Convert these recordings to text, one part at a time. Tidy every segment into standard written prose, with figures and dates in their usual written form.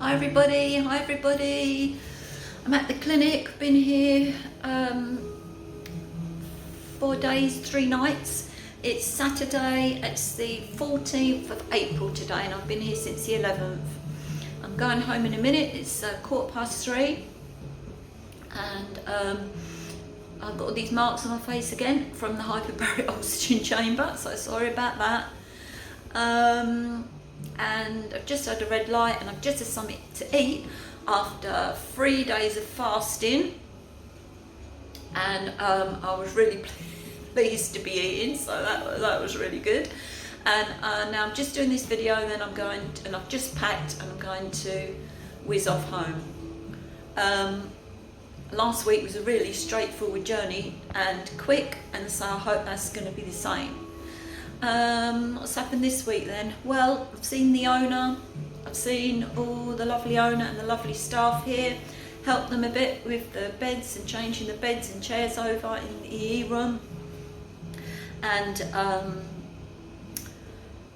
Hi everybody, hi everybody. I'm at the clinic, been here 4 days, 3 nights. It's Saturday, it's the 14th of April today and I've been here since the 11th. I'm going home in a minute, it's 3:15 and I've got all these marks on my face again from the hyperbaric oxygen chamber, so sorry about that. And I've just had a red light and I've just had something to eat after 3 days of fasting, and I was really pleased to be eating, so that was really good. And now I'm just doing this video, and then I've just packed and I'm going to whiz off home. Last week was a really straightforward journey and quick, and so I hope that's going to be the same. What's happened this week then? Well, I've seen the owner, I've seen all the lovely owner and the lovely staff here, helped them a bit with the beds and changing the beds and chairs over in the EE room, and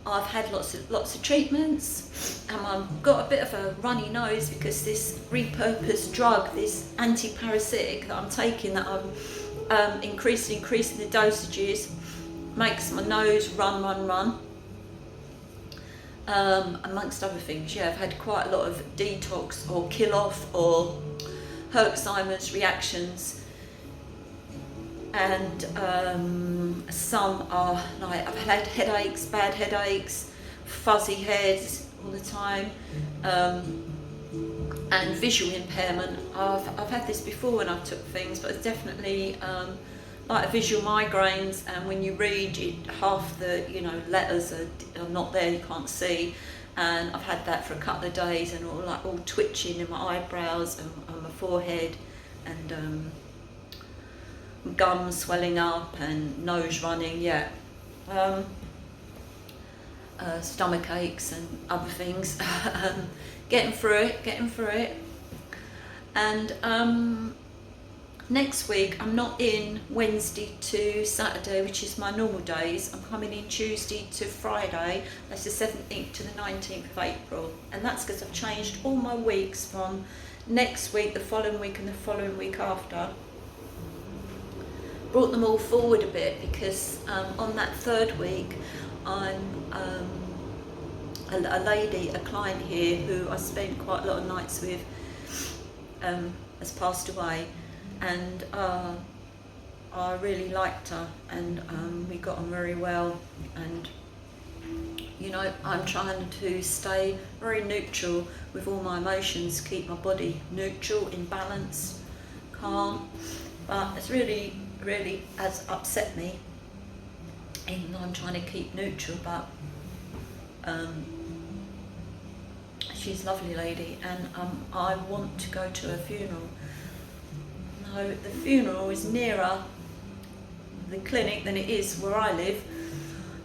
I've had lots of treatments, and I've got a bit of a runny nose because this repurposed drug, this anti-parasitic that I'm taking, that I'm increasing the dosages, makes my nose run, amongst other things. Yeah, I've had quite a lot of detox or kill off or Herxheimer's reactions, and some are like, I've had headaches, bad headaches, fuzzy heads all the time, and visual impairment. I've had this before when I've took things, but it's definitely like visual migraines, and when you read it, half the letters are not there, you can't see, and I've had that for a couple of days, and all twitching in my eyebrows and my forehead, and gums swelling up and nose running, stomach aches and other things. Getting through it, and next week I'm not in Wednesday to Saturday, which is my normal days. I'm coming in Tuesday to Friday. That's the 17th to the 19th of April, and that's because I've changed all my weeks from next week, the following week and the following week after. Brought them all forward a bit because on that third week I'm a lady, a client here who I spent quite a lot of nights with, has passed away, and I really liked her, and we got on very well, and I'm trying to stay very neutral with all my emotions, keep my body neutral, in balance, calm, but it's really has upset me, even though I'm trying to keep neutral, but she's a lovely lady, and I want to go to her funeral. No, the funeral is nearer the clinic than it is where I live,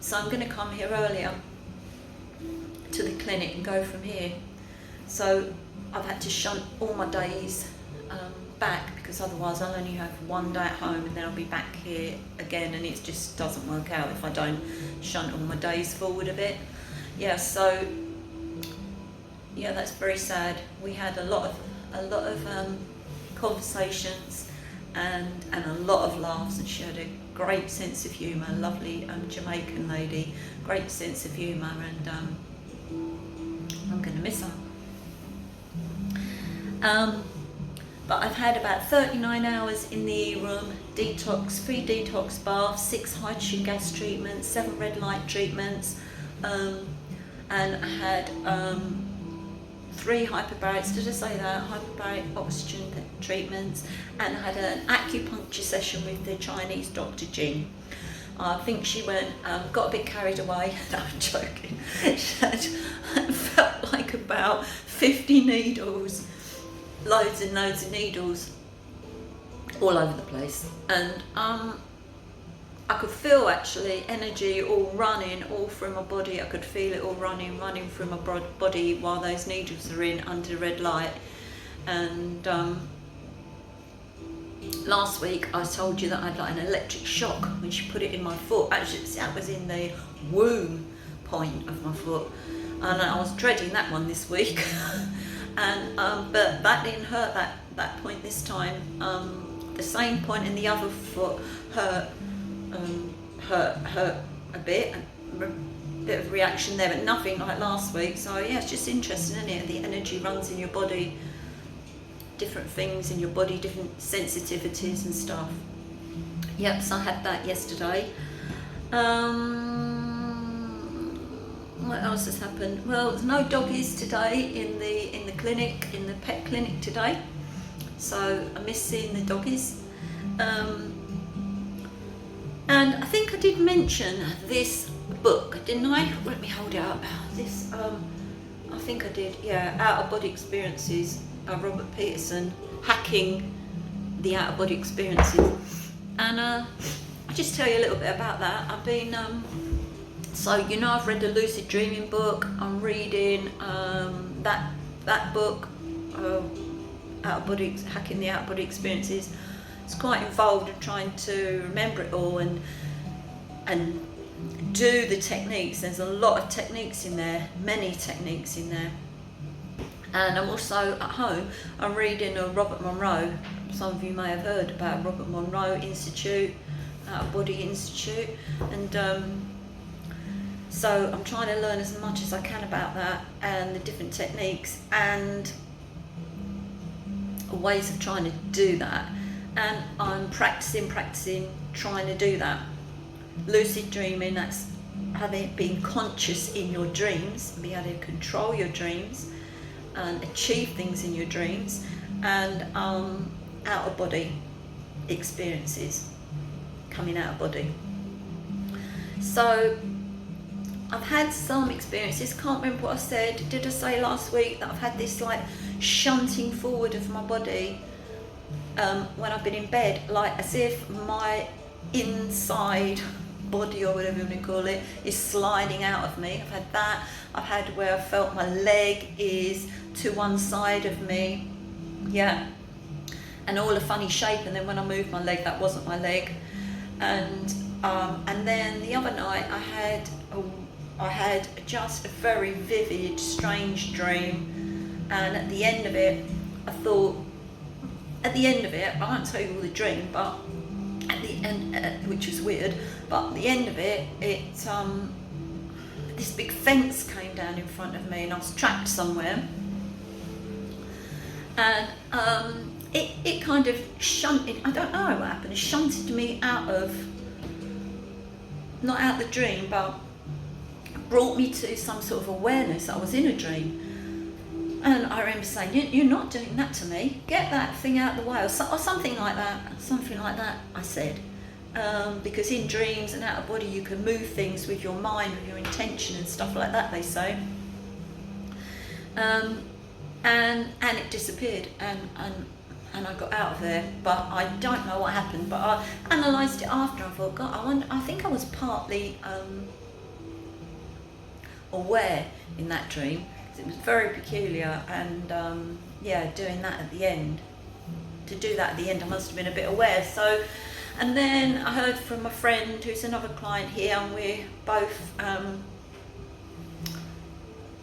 so I'm going to come here earlier to the clinic and go from here. So I've had to shunt all my days back, because otherwise I'll only have one day at home and then I'll be back here again, and it just doesn't work out if I don't shunt all my days forward a bit. So that's very sad. We had a lot of conversations and a lot of laughs, and she had a great sense of humour, lovely Jamaican lady, great sense of humour, and I'm going to miss her. But I've had about 39 hours in the room, detox, 3 detox baths, 6 hydrogen gas treatments, 7 red light treatments, and I had 3 hyperbarics, did I say that? Hyperbaric oxygen treatments, and I had an acupuncture session with the Chinese Dr. Jing. I think she got a bit carried away. No, I'm joking. She had felt like about 50 needles, loads and loads of needles all over the place, and I could feel actually energy all running all through my body. I could feel it all running through my body while those needles are in under red light. And last week I told you that I had like an electric shock when she put it in my foot. Actually, that was in the womb point of my foot, and I was dreading that one this week. and but that didn't hurt that point this time. The same point in the other foot hurt a bit of reaction there, but nothing like last week. So yeah, it's just interesting, isn't it? The energy runs in your body, different things in your body, different sensitivities and stuff. Yep, so I had that yesterday. What else has happened? Well, there's no doggies today in the clinic, in the pet clinic today. So I miss seeing the doggies. And I think I did mention this book, didn't I? Let me hold it up. This, I think I did, yeah, Out of Body Experiences by Robert Peterson, Hacking the Out of Body Experiences. And I'll just tell you a little bit about that. I've been, so you know, I've read the Lucid Dreaming book. I'm reading that book, Hacking the Out of Body Experiences. It's quite involved in trying to remember it all and do the techniques. There's a lot of techniques in there, many techniques in there. And I'm also at home, I'm reading a Robert Monroe. Some of you may have heard about Robert Monroe Institute, Out of Body Institute, and so I'm trying to learn as much as I can about that and the different techniques and ways of trying to do that. And I'm practicing, trying to do that. Lucid dreaming, that's being conscious in your dreams, be able to control your dreams and achieve things in your dreams, and out of body experiences, coming out of body. So I've had some experiences, can't remember what I said. Did I say last week that I've had this like shunting forward of my body when I've been in bed, like as if my inside body, or whatever you want to call it, is sliding out of me. I've had that. I've had where I felt my leg is to one side of me, yeah, and all a funny shape, and then when I moved my leg, that wasn't my leg. And then the other night I had just a very vivid, strange dream, and at the end of it, I thought, I won't tell you all the dream, but at the end, which was weird, but at the end of it, this big fence came down in front of me, and I was trapped somewhere, and it kind of shunted, I don't know what happened, it shunted me out of, not out the dream, but brought me to some sort of awareness that I was in a dream. And I remember saying, you're not doing that to me, get that thing out of the way, or something like that, I said. Because in dreams and out of body you can move things with your mind, with your intention and stuff like that, they say. And it disappeared, and I got out of there, but I don't know what happened. But I analysed it after. I thought, God, I think I was partly aware in that dream. It was very peculiar, and yeah, doing that at the end. To do that at the end, I must have been a bit aware. So, and then I heard from a friend who's another client here, and we're both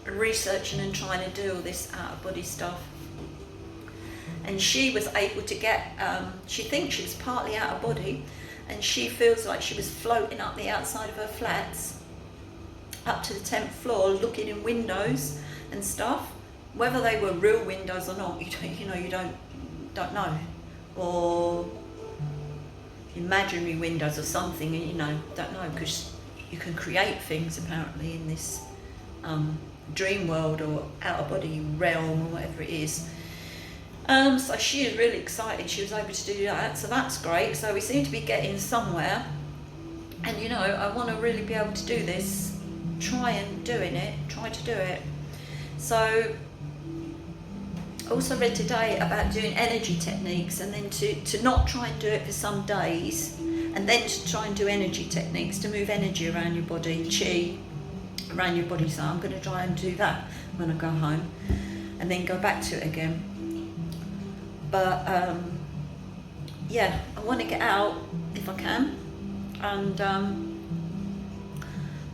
researching and trying to do all this out of body stuff. And she was able to get, she thinks she was partly out of body, and she feels like she was floating up the outside of her flats, up to the 10th floor, looking in windows and stuff. Whether they were real windows or not, you don't know, or imaginary windows or something, don't know, because you can create things apparently in this dream world or out of body realm or whatever it is. So she is really excited she was able to do that, so that's great. So we seem to be getting somewhere, and I want to really be able to do this, try to do it. So I also read today about doing energy techniques, and then to not try and do it for some days, and then to try and do energy techniques to move energy around your body, chi around your body. So I'm going to try and do that when I go home, and then go back to it again. But yeah, I want to get out if I can, and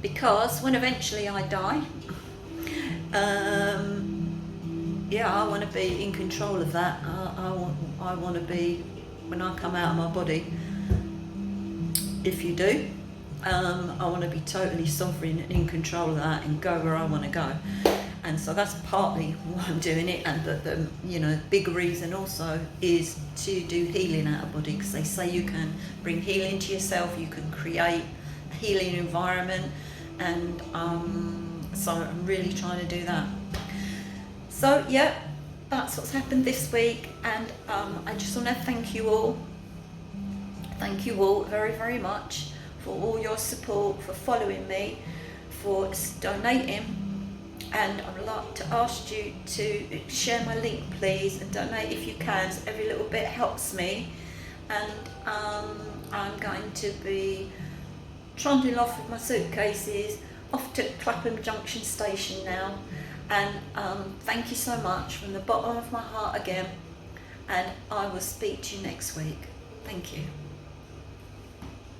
because when eventually I die, yeah, I want to be in control of that. I want to be, when I come out of my body, if you do, I want to be totally sovereign and in control of that and go where I want to go. And so that's partly why I'm doing it, and the big reason also is to do healing out of body, because they say you can bring healing to yourself, you can create a healing environment, and so I'm really trying to do that. So yeah, that's what's happened this week, and I just want to thank you all very, very much for all your support, for following me, for donating. And I'd like to ask you to share my link, please, and donate if you can. So every little bit helps me. And I'm going to be trundling off with my suitcases off to Clapham Junction Station now. And thank you so much from the bottom of my heart again. And I will speak to you next week. Thank you.